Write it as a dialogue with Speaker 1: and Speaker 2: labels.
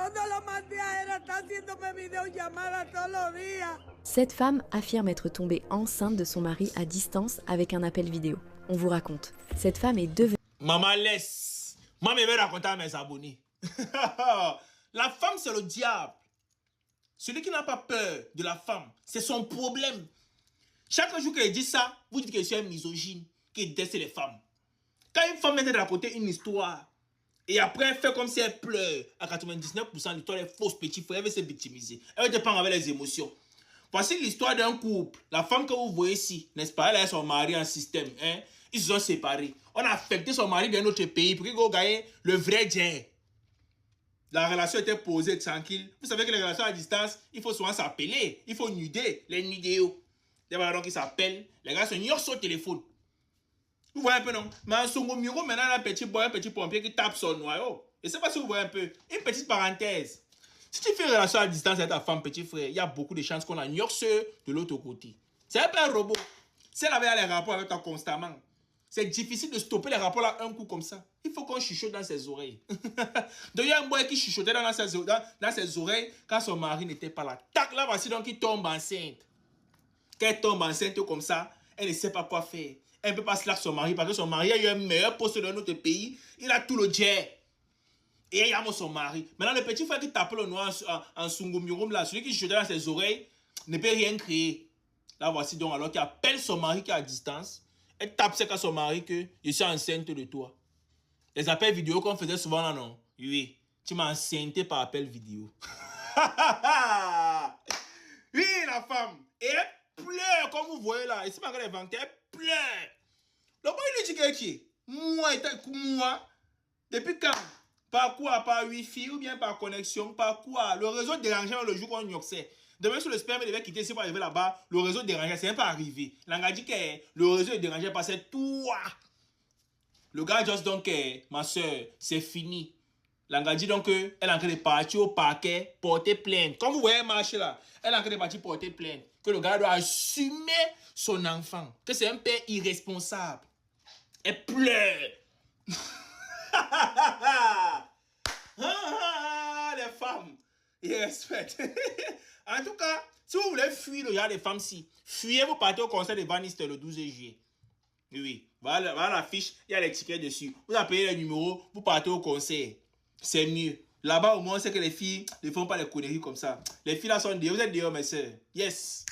Speaker 1: todos los más días era estar haciéndome videollamadas todos los días.
Speaker 2: Cette femme affirme être tombée enceinte de son mari à distance avec un appel vidéo. On vous raconte. Cette femme est devenue...
Speaker 3: Maman laisse. Maman veut raconter à mes abonnés. La femme, c'est le diable. Celui qui n'a pas peur de la femme, c'est son problème. Chaque jour qu'elle dit ça, vous dites que je suis un misogyne, qui déteste les femmes. Quand une femme vient de raconter une histoire, et après elle fait comme si elle pleure, à 99% l'histoire est fausse, petit frère, elle veut se victimiser. Elle veut dépendre avec les émotions. Voici l'histoire d'un couple. La femme que vous voyez ici, n'est-ce pas, elle a son mari en système. Hein? Ils se sont séparés. On a affecté son mari dans notre pays pour qu'il gagne le vrai bien. La relation était posée tranquille. Vous savez que les relations à distance, il faut souvent s'appeler. Il faut nuder les nudéos. Donc ils s'appellent. Les gars se nient sur le téléphone. Vous voyez un peu, non? Mais en son miro, maintenant, un petit boy, un petit pompier qui tape son noyau. Et c'est pas si vous voyez un peu. Une petite parenthèse. Si tu fais une relation à distance avec ta femme, petit frère, il y a beaucoup de chances qu'on a ceux de l'autre côté. C'est un peu un robot. Si elle avait les rapports avec toi constamment, c'est difficile de stopper les rapports là un coup comme ça. Il faut qu'on chuchote dans ses oreilles. Donc il y a un boy qui chuchotait dans ses oreilles quand son mari n'était pas là. Tac, là voici donc il tombe enceinte. Quand elle tombe enceinte comme ça, elle ne sait pas quoi faire. Elle ne peut pas slack son mari parce que son mari a eu un meilleur poste dans notre pays. Il a tout le jet. Et il y a son mari. Maintenant, le petit frère qui tape le noir en sungumirum là, celui qui chuchotait dans ses oreilles, ne peut rien créer. Là voici donc alors qu'il appelle son mari qui est à distance. Elle tape c'est qu'à son mari que je suis enceinte de toi. Les appels vidéo qu'on faisait souvent là, non? Oui, tu m'as enceinté par appel vidéo. Oui, la femme. Et elle pleure, comme vous voyez là. Et c'est pas qu'elle est vantée, elle pleure. Le boy lui dit que moi, depuis quand? Par quoi? Par Wi-Fi ou bien par connexion? Par quoi? Le réseau dérangeait le jour qu'on y observe. Demain, sur le sperme, il devait quitter ici pour arriver là-bas. Le réseau dérangeait, c'est même pas arrivé. L'anga dit que le réseau est dérangé parce que toi. Le gars juste donc, ma soeur, c'est fini. L'anga dit donc elle est en train de partir au parquet, porter plainte. Comme vous voyez marcher là, elle est en train de partir porter plainte. Que le gars doit assumer son enfant. Que c'est un père irresponsable. Elle pleure. Les femmes, ils respectent. En tout cas, si vous voulez fuir le genre des femmes-ci, fuyez, vous partez au concert de Vaniste le 12 juillet. Oui, voilà l'affiche, il y a les tickets dessus. Vous appelez les numéros, vous partez au concert. C'est mieux. Là-bas, au moins, c'est que les filles ne font pas les conneries comme ça. Les filles là sont dehors, vous êtes dehors, mes soeurs. Yes.